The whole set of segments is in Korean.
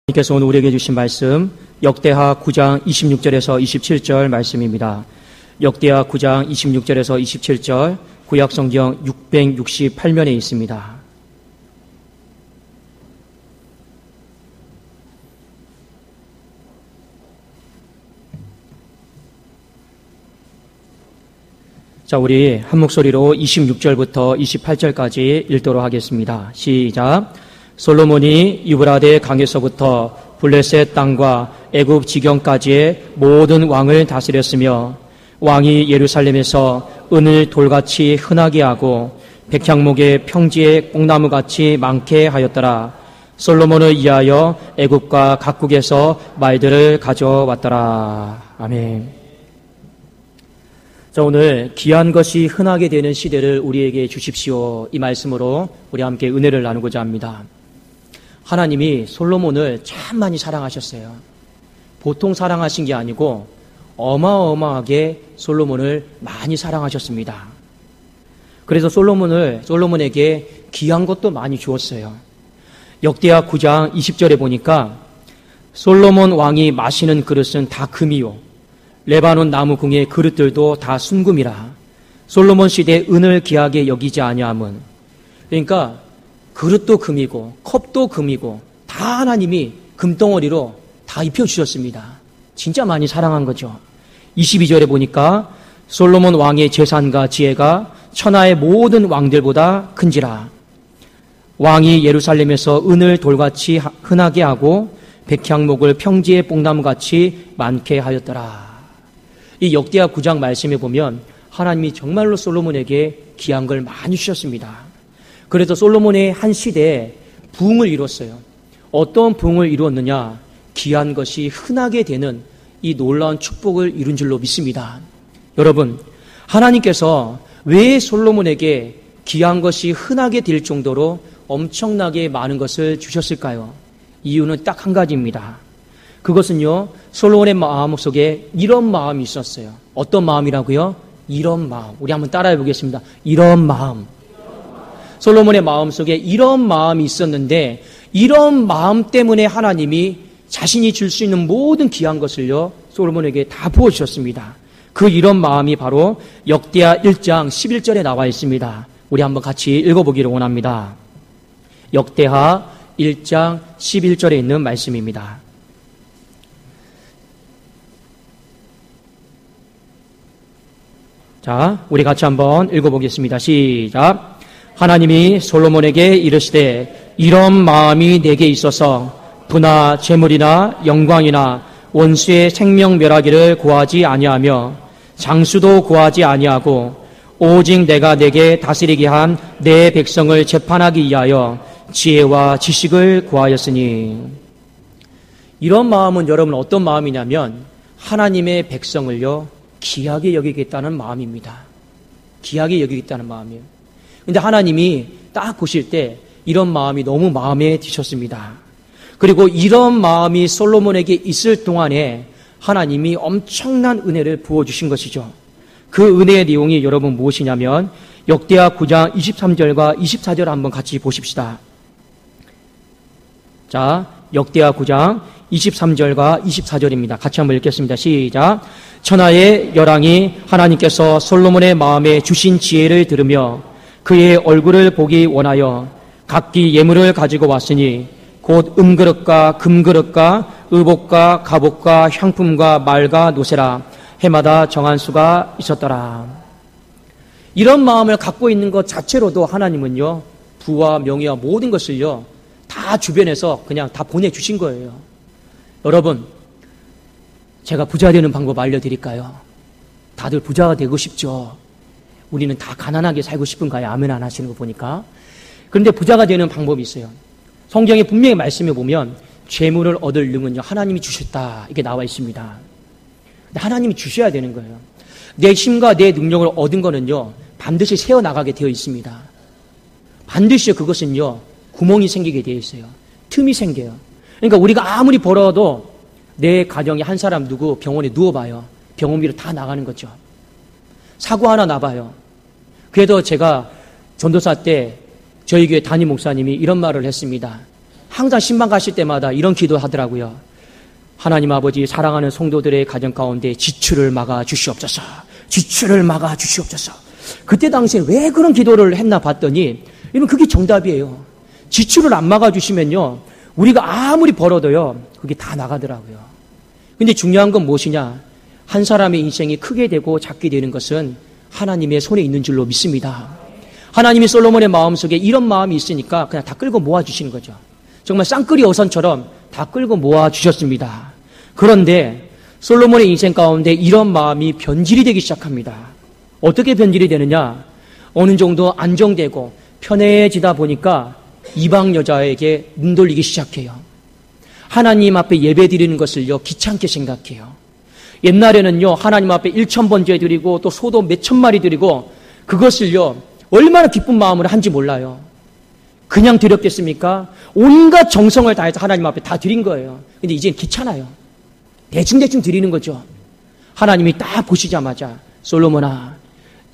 하나님께서 오늘 우리에게 주신 말씀 역대하 9장 26절에서 27절 말씀입니다. 역대하 9장 26절에서 27절 구약성경 668면에 있습니다. 자, 우리 한 목소리로 26절부터 28절까지 읽도록 하겠습니다. 시작. 솔로몬이 유브라데 강에서부터 블레셋 땅과 애굽 지경까지의 모든 왕을 다스렸으며 왕이 예루살렘에서 은을 돌같이 흔하게 하고 백향목의 평지에 뽕나무같이 많게 하였더라. 솔로몬을 위하여 애굽과 각국에서 말들을 가져왔더라. 아멘. 자, 오늘 귀한 것이 흔하게 되는 시대를 우리에게 주십시오. 이 말씀으로 우리 함께 은혜를 나누고자 합니다. 하나님이 솔로몬을 참 많이 사랑하셨어요. 보통 사랑하신 게 아니고 어마어마하게 솔로몬을 많이 사랑하셨습니다. 그래서 솔로몬에게 귀한 것도 많이 주었어요. 역대하 9장 20절에 보니까 솔로몬 왕이 마시는 그릇은 다 금이요 레바논 나무 궁의 그릇들도 다 순금이라. 솔로몬 시대에 은을 귀하게 여기지 아니함은, 그러니까 그릇도 금이고 컵도 금이고 다 하나님이 금덩어리로 다 입혀주셨습니다. 진짜 많이 사랑한 거죠. 22절에 보니까 솔로몬 왕의 재산과 지혜가 천하의 모든 왕들보다 큰지라. 왕이 예루살렘에서 은을 돌같이 흔하게 하고 백향목을 평지의 뽕나무같이 많게 하였더라. 이 역대하 9장 말씀에 보면 하나님이 정말로 솔로몬에게 귀한 걸 많이 주셨습니다. 그래서 솔로몬의 한 시대에 부흥을 이뤘어요. 어떤 부흥을 이루었느냐? 귀한 것이 흔하게 되는 이 놀라운 축복을 이룬 줄로 믿습니다. 여러분, 하나님께서 왜 솔로몬에게 귀한 것이 흔하게 될 정도로 엄청나게 많은 것을 주셨을까요? 이유는 딱 한 가지입니다. 그것은요, 솔로몬의 마음속에 이런 마음이 있었어요. 어떤 마음이라고요? 이런 마음. 우리 한번 따라해 보겠습니다. 이런 마음. 솔로몬의 마음속에 이런 마음이 있었는데 이런 마음 때문에 하나님이 자신이 줄 수 있는 모든 귀한 것을요 솔로몬에게 다 부어주셨습니다. 그 이런 마음이 바로 역대하 1장 11절에 나와 있습니다. 우리 한번 같이 읽어보기를 원합니다. 역대하 1장 11절에 있는 말씀입니다. 자, 우리 같이 한번 읽어보겠습니다. 시작. 하나님이 솔로몬에게 이르시되 이런 마음이 내게 있어서 부나 재물이나 영광이나 원수의 생명 멸하기를 구하지 아니하며 장수도 구하지 아니하고 오직 내가 내게 다스리게 한 내 백성을 재판하기 위하여 지혜와 지식을 구하였으니. 이런 마음은 여러분 어떤 마음이냐면 하나님의 백성을요 귀하게 여기겠다는 마음입니다. 귀하게 여기겠다는 마음이에요. 근데 하나님이 딱 보실 때 이런 마음이 너무 마음에 드셨습니다. 그리고 이런 마음이 솔로몬에게 있을 동안에 하나님이 엄청난 은혜를 부어주신 것이죠. 그 은혜의 내용이 여러분 무엇이냐면 역대하 9장 23절과 24절 한번 같이 보십시다. 자, 역대하 9장 23절과 24절입니다. 같이 한번 읽겠습니다. 시작. 천하의 열왕이 하나님께서 솔로몬의 마음에 주신 지혜를 들으며 그의 얼굴을 보기 원하여 각기 예물을 가지고 왔으니 곧 은그릇과 금그릇과 의복과 갑옷과 향품과 말과 노새라. 해마다 정한 수가 있었더라. 이런 마음을 갖고 있는 것 자체로도 하나님은요 부와 명예와 모든 것을요 다 주변에서 그냥 다 보내주신 거예요. 여러분, 제가 부자 되는 방법 알려드릴까요? 다들 부자가 되고 싶죠. 우리는 다 가난하게 살고 싶은가요? 아멘 안 하시는 거 보니까. 그런데 부자가 되는 방법이 있어요. 성경에 분명히 말씀해 보면 재물을 얻을 능은요 하나님이 주셨다 이게 나와 있습니다. 근데 하나님이 주셔야 되는 거예요. 내 힘과 내 능력을 얻은 거는요 반드시 새어나가게 되어 있습니다. 반드시 그것은요 구멍이 생기게 되어 있어요. 틈이 생겨요. 그러니까 우리가 아무리 벌어도 내 가정에 한 사람 누구 병원에 누워봐요. 병원비로 다 나가는 거죠. 사고 하나 나봐요. 그래도 제가 전도사 때 저희 교회 담임 목사님이 이런 말을 했습니다. 항상 신방 가실 때마다 이런 기도 하더라고요. 하나님 아버지, 사랑하는 성도들의 가정 가운데 지출을 막아 주시옵소서. 지출을 막아 주시옵소서. 그때 당시에 왜 그런 기도를 했나 봤더니 이런 그게 정답이에요. 지출을 안 막아 주시면요, 우리가 아무리 벌어도요 그게 다 나가더라고요. 근데 중요한 건 무엇이냐? 한 사람의 인생이 크게 되고 작게 되는 것은 하나님의 손에 있는 줄로 믿습니다. 하나님이 솔로몬의 마음속에 이런 마음이 있으니까 그냥 다 끌고 모아주시는 거죠. 정말 쌍끌이 어선처럼 다 끌고 모아주셨습니다. 그런데 솔로몬의 인생 가운데 이런 마음이 변질이 되기 시작합니다. 어떻게 변질이 되느냐? 어느 정도 안정되고 편해지다 보니까 이방 여자에게 눈 돌리기 시작해요. 하나님 앞에 예배 드리는 것을요 귀찮게 생각해요. 옛날에는요 하나님 앞에 1000번째 드리고 또 소도 몇천 마리 드리고 그것을요 얼마나 기쁜 마음으로 한지 몰라요. 그냥 드렸겠습니까? 온갖 정성을 다해서 하나님 앞에 다 드린 거예요. 근데 이젠 귀찮아요. 대충대충 드리는 거죠. 하나님이 딱 보시자마자 솔로몬아,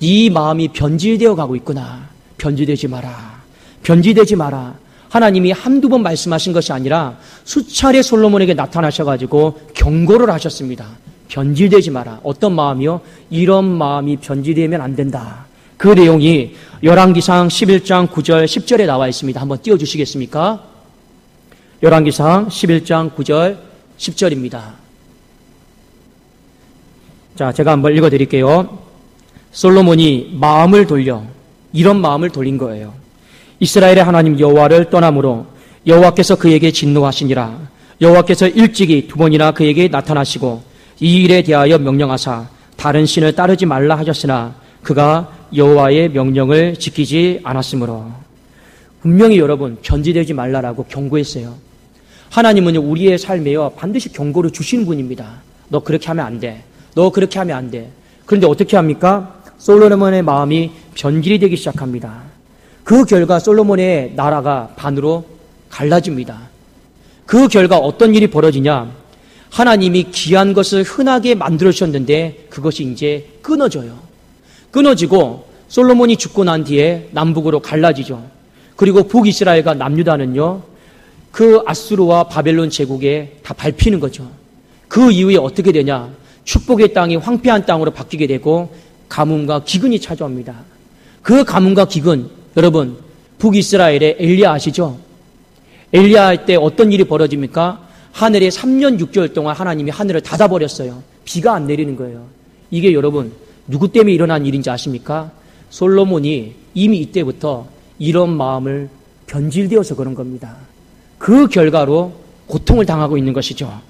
네 마음이 변질되어 가고 있구나. 변질되지 마라. 변질되지 마라. 하나님이 한두 번 말씀하신 것이 아니라 수차례 솔로몬에게 나타나셔가지고 경고를 하셨습니다. 변질되지 마라. 어떤 마음이요? 이런 마음이 변질되면 안 된다. 그 내용이 열왕기상 11장 9절 10절에 나와 있습니다. 한번 띄워주시겠습니까? 열왕기상 11장 9절 10절입니다. 자, 제가 한번 읽어드릴게요. 솔로몬이 마음을 돌려 이런 마음을 돌린 거예요. 이스라엘의 하나님 여호와를 떠남으로 여호와께서 그에게 진노하시니라. 여호와께서 일찍이 두 번이나 그에게 나타나시고 이 일에 대하여 명령하사 다른 신을 따르지 말라 하셨으나 그가 여호와의 명령을 지키지 않았으므로. 분명히 여러분 변질되지 말라라고 경고했어요. 하나님은 우리의 삶에요 반드시 경고를 주시는 분입니다. 너 그렇게 하면 안 돼. 너 그렇게 하면 안 돼. 그런데 어떻게 합니까? 솔로몬의 마음이 변질이 되기 시작합니다. 그 결과 솔로몬의 나라가 반으로 갈라집니다. 그 결과 어떤 일이 벌어지냐? 하나님이 귀한 것을 흔하게 만들어 주셨는데 그것이 이제 끊어져요. 끊어지고 솔로몬이 죽고 난 뒤에 남북으로 갈라지죠. 그리고 북이스라엘과 남유다는요 그 아수르와 바벨론 제국에 다 밟히는 거죠. 그 이후에 어떻게 되냐? 축복의 땅이 황폐한 땅으로 바뀌게 되고 가뭄과 기근이 찾아옵니다. 그 가뭄과 기근, 여러분 북이스라엘의 엘리야 아시죠? 엘리야 할 때 어떤 일이 벌어집니까? 하늘에 3년 6개월 동안 하나님이 하늘을 닫아버렸어요. 비가 안 내리는 거예요. 이게 여러분 누구 때문에 일어난 일인지 아십니까? 솔로몬이 이미 이때부터 이런 마음을 변질되어서 그런 겁니다. 그 결과로 고통을 당하고 있는 것이죠.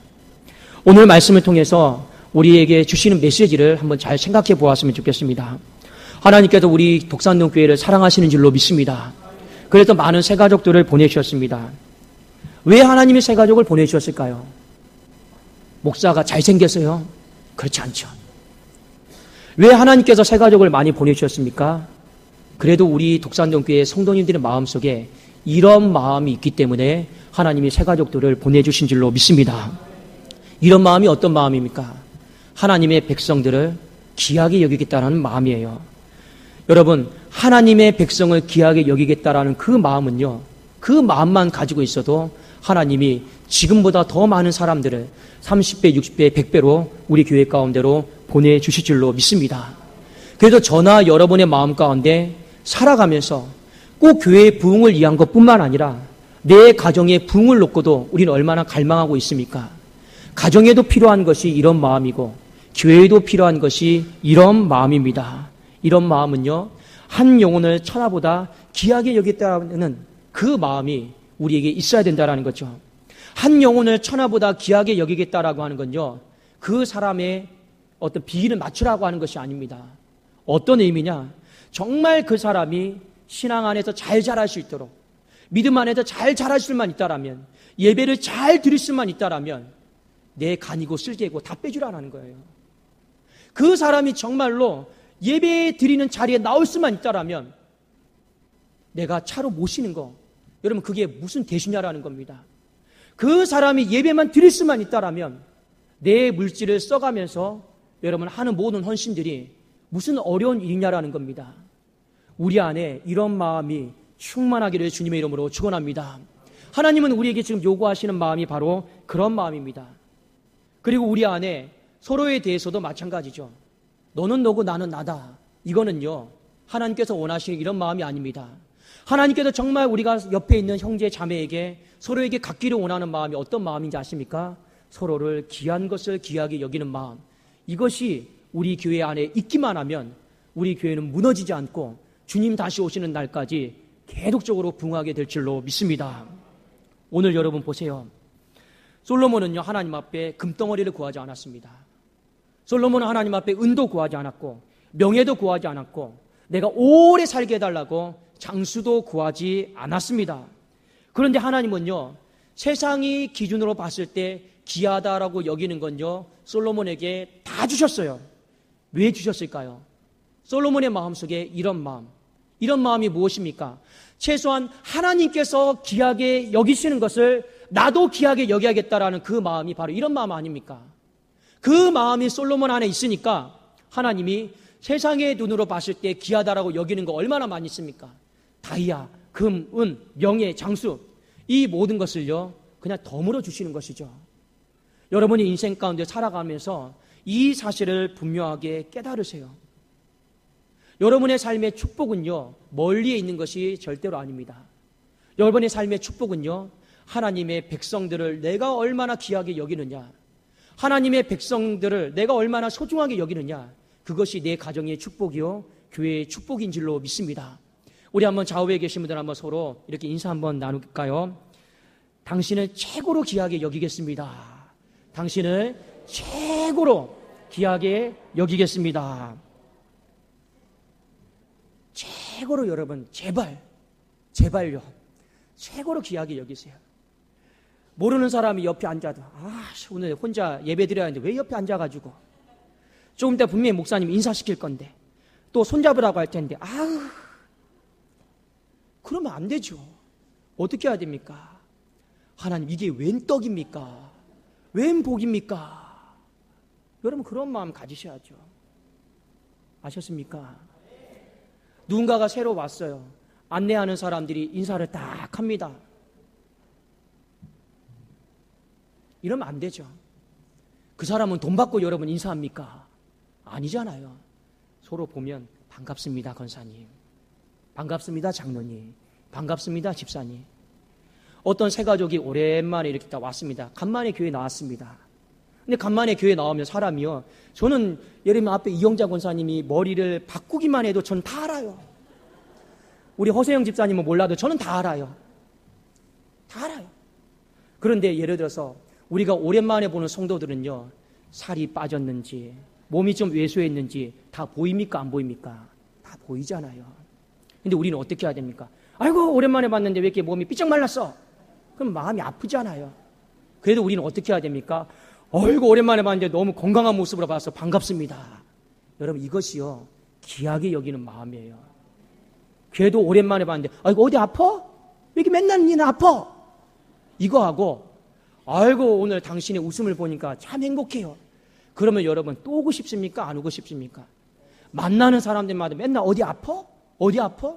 오늘 말씀을 통해서 우리에게 주시는 메시지를 한번 잘 생각해 보았으면 좋겠습니다. 하나님께서 우리 독산동교회를 사랑하시는 줄로 믿습니다. 그래서 많은 새가족들을 보내주셨습니다. 왜 하나님이 새가족을 보내주셨을까요? 목사가 잘생겨서요? 그렇지 않죠. 왜 하나님께서 새가족을 많이 보내주셨습니까? 그래도 우리 독산동교회 성도님들의 마음속에 이런 마음이 있기 때문에 하나님이 새가족들을 보내주신 줄로 믿습니다. 이런 마음이 어떤 마음입니까? 하나님의 백성들을 귀하게 여기겠다는 마음이에요. 여러분, 하나님의 백성을 귀하게 여기겠다라는 그 마음은요, 그 마음만 가지고 있어도 하나님이 지금보다 더 많은 사람들을 30배, 60배, 100배로 우리 교회 가운데로 보내주실 줄로 믿습니다. 그래서 저나 여러분의 마음 가운데 살아가면서 꼭 교회의 부흥을 위한 것뿐만 아니라 내 가정의 부흥을 놓고도 우리는 얼마나 갈망하고 있습니까? 가정에도 필요한 것이 이런 마음이고 교회에도 필요한 것이 이런 마음입니다. 이런 마음은요, 한 영혼을 천하보다 귀하게 여기겠다는 그 마음이 우리에게 있어야 된다는 거죠. 한 영혼을 천하보다 귀하게 여기겠다라고 하는 건요, 그 사람의 어떤 비위를 맞추라고 하는 것이 아닙니다. 어떤 의미냐? 정말 그 사람이 신앙 안에서 잘 자랄 수 있도록, 믿음 안에서 잘 자랄 수만 있다라면, 예배를 잘 드릴 수만 있다라면 내 간이고 쓸개고 다 빼주라는 거예요. 그 사람이 정말로 예배 드리는 자리에 나올 수만 있다라면 내가 차로 모시는 거, 여러분 그게 무슨 대수냐라는 겁니다. 그 사람이 예배만 드릴 수만 있다라면 내 물질을 써가면서 여러분 하는 모든 헌신들이 무슨 어려운 일이냐라는 겁니다. 우리 안에 이런 마음이 충만하기를 주님의 이름으로 축원합니다. 하나님은 우리에게 지금 요구하시는 마음이 바로 그런 마음입니다. 그리고 우리 안에 서로에 대해서도 마찬가지죠. 너는 너고 나는 나다. 이거는요, 하나님께서 원하시는 이런 마음이 아닙니다. 하나님께서 정말 우리가 옆에 있는 형제 자매에게 서로에게 갖기를 원하는 마음이 어떤 마음인지 아십니까? 서로를 귀한 것을 귀하게 여기는 마음. 이것이 우리 교회 안에 있기만 하면 우리 교회는 무너지지 않고 주님 다시 오시는 날까지 계속적으로 부흥하게 될 줄로 믿습니다. 오늘 여러분 보세요. 솔로몬은요, 하나님 앞에 금덩어리를 구하지 않았습니다. 솔로몬은 하나님 앞에 은도 구하지 않았고 명예도 구하지 않았고 내가 오래 살게 해달라고 장수도 구하지 않았습니다. 그런데 하나님은요, 세상이 기준으로 봤을 때 귀하다라고 여기는 건요, 솔로몬에게 다 주셨어요. 왜 주셨을까요? 솔로몬의 마음속에 이런 마음이 무엇입니까? 최소한 하나님께서 귀하게 여기시는 것을 나도 귀하게 여겨야겠다라는 그 마음이 바로 이런 마음 아닙니까? 그 마음이 솔로몬 안에 있으니까 하나님이 세상의 눈으로 봤을 때 귀하다라고 여기는 거 얼마나 많이 있습니까? 다이아, 금, 은, 명예, 장수, 이 모든 것을요, 그냥 덤으로 주시는 것이죠. 여러분이 인생 가운데 살아가면서 이 사실을 분명하게 깨달으세요. 여러분의 삶의 축복은요, 멀리에 있는 것이 절대로 아닙니다. 여러분의 삶의 축복은요, 하나님의 백성들을 내가 얼마나 귀하게 여기느냐, 하나님의 백성들을 내가 얼마나 소중하게 여기느냐, 그것이 내 가정의 축복이요, 교회의 축복인 줄로 믿습니다. 우리 한번 좌우에 계신 분들 한번 서로 이렇게 인사 한번 나눌까요? 당신을 최고로 귀하게 여기겠습니다. 당신을 최고로 귀하게 여기겠습니다. 최고로 여러분, 제발요. 최고로 귀하게 여기세요. 모르는 사람이 옆에 앉아도, 오늘 혼자 예배 드려야 하는데 왜 옆에 앉아가지고. 조금 이따 분명히 목사님 인사시킬 건데, 또 손잡으라고 할 텐데, 그러면 안 되죠. 어떻게 해야 됩니까? 하나님, 이게 웬 떡입니까? 웬 복입니까? 여러분, 그런 마음 가지셔야죠. 아셨습니까? 누군가가 새로 왔어요. 안내하는 사람들이 인사를 딱 합니다. 이러면 안 되죠. 그 사람은 돈 받고 여러분 인사합니까? 아니잖아요. 서로 보면 반갑습니다, 권사님. 반갑습니다, 장로님. 반갑습니다, 집사님. 어떤 세 가족이 오랜만에 이렇게 다 왔습니다. 간만에 교회 나왔습니다. 근데 간만에 교회 나오면 사람이요, 저는 예를 들면 앞에 이영자 권사님이 머리를 바꾸기만 해도 저는 다 알아요. 우리 허세영 집사님은 몰라도 저는 다 알아요. 다 알아요. 그런데 예를 들어서 우리가 오랜만에 보는 성도들은요, 살이 빠졌는지 몸이 좀 왜소했는지 다 보입니까? 안 보입니까? 다 보이잖아요. 근데 우리는 어떻게 해야 됩니까? 아이고, 오랜만에 봤는데 왜 이렇게 몸이 삐쩍 말랐어? 그럼 마음이 아프잖아요. 그래도 우리는 어떻게 해야 됩니까? 어이구, 오랜만에 봤는데 너무 건강한 모습으로 봐서 반갑습니다. 여러분, 이것이요, 귀하게 여기는 마음이에요. 걔도 오랜만에 봤는데, 아이고, 어디 아파? 왜 이렇게 맨날 니는 아파? 이거 하고, 아이고, 오늘 당신의 웃음을 보니까 참 행복해요. 그러면 여러분, 또 오고 싶습니까? 안 오고 싶습니까? 만나는 사람들마다 맨날 어디 아파? 어디 아파?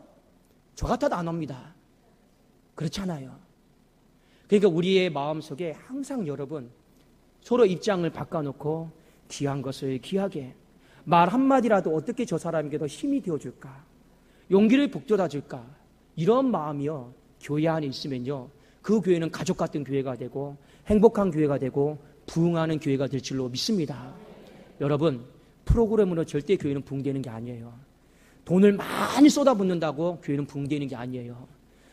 저 같아도 안 옵니다. 그렇잖아요. 그러니까 우리의 마음속에 항상 여러분, 서로 입장을 바꿔놓고 귀한 것을 귀하게, 말 한마디라도 어떻게 저 사람에게 더 힘이 되어줄까, 용기를 북돋아줄까, 이런 마음이요, 교회 안에 있으면요, 그 교회는 가족 같은 교회가 되고 행복한 교회가 되고 부흥하는 교회가 될 줄로 믿습니다. 여러분, 프로그램으로 절대 교회는 부흥되는 게 아니에요. 돈을 많이 쏟아붓는다고 교회는 부흥되는 게 아니에요.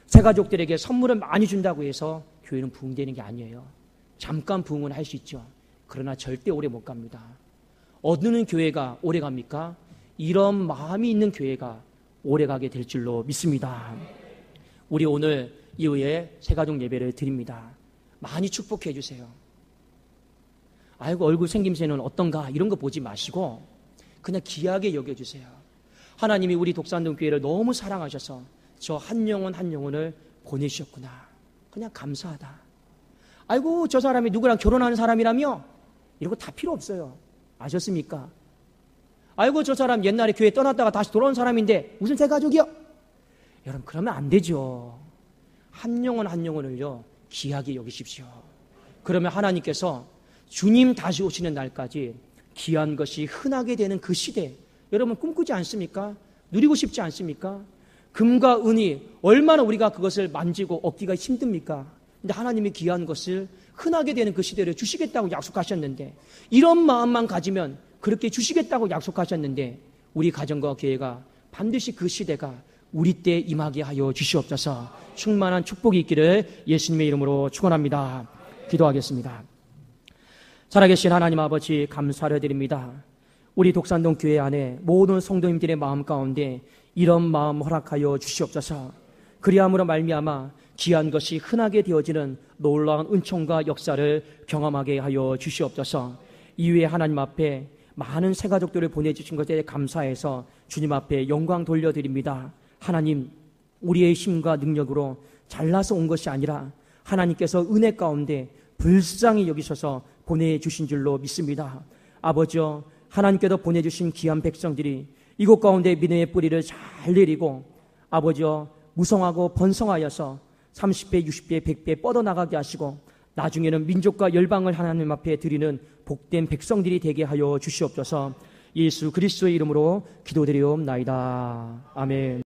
새 가족들에게 선물을 많이 준다고 해서 교회는 부흥되는 게 아니에요. 잠깐 부흥은 할 수 있죠. 그러나 절대 오래 못 갑니다. 어느 교회가 오래 갑니까? 이런 마음이 있는 교회가 오래 가게 될 줄로 믿습니다. 우리 오늘 이후에 새가족 예배를 드립니다. 많이 축복해 주세요. 아이고, 얼굴 생김새는 어떤가, 이런 거 보지 마시고 그냥 귀하게 여겨주세요. 하나님이 우리 독산동 교회를 너무 사랑하셔서 저 한 영혼 한 영혼을 보내주셨구나. 그냥 감사하다. 아이고, 저 사람이 누구랑 결혼하는 사람이라며? 이런 거 다 필요 없어요. 아셨습니까? 아이고, 저 사람 옛날에 교회 떠났다가 다시 돌아온 사람인데 무슨 새가족이요? 여러분, 그러면 안 되죠. 한 영혼 한 영혼을요, 귀하게 여기십시오. 그러면 하나님께서 주님 다시 오시는 날까지 귀한 것이 흔하게 되는 그 시대, 여러분 꿈꾸지 않습니까? 누리고 싶지 않습니까? 금과 은이 얼마나 우리가 그것을 만지고 얻기가 힘듭니까? 근데 하나님이 귀한 것을 흔하게 되는 그 시대를 주시겠다고 약속하셨는데, 이런 마음만 가지면 그렇게 주시겠다고 약속하셨는데, 우리 가정과 교회가 반드시 그 시대가 우리 때 임하게 하여 주시옵소서. 충만한 축복이 있기를 예수님의 이름으로 축원합니다. 기도하겠습니다. 살아계신 하나님 아버지, 감사를 드립니다. 우리 독산동 교회 안에 모든 성도님들의 마음 가운데 이런 마음 허락하여 주시옵소서. 그리함으로 말미암아 귀한 것이 흔하게 되어지는 놀라운 은총과 역사를 경험하게 하여 주시옵소서. 이후에 하나님 앞에 많은 새가족들을 보내주신 것에 감사해서 주님 앞에 영광 돌려드립니다. 하나님, 우리의 힘과 능력으로 잘나서 온 것이 아니라 하나님께서 은혜 가운데 불쌍히 여기셔서 보내주신 줄로 믿습니다. 아버지여, 하나님께서 보내주신 귀한 백성들이 이곳 가운데 믿음의 뿌리를 잘 내리고 아버지여 무성하고 번성하여서 30배, 60배, 100배 뻗어나가게 하시고 나중에는 민족과 열방을 하나님 앞에 드리는 복된 백성들이 되게 하여 주시옵소서. 예수 그리스도의 이름으로 기도드리옵나이다. 아멘.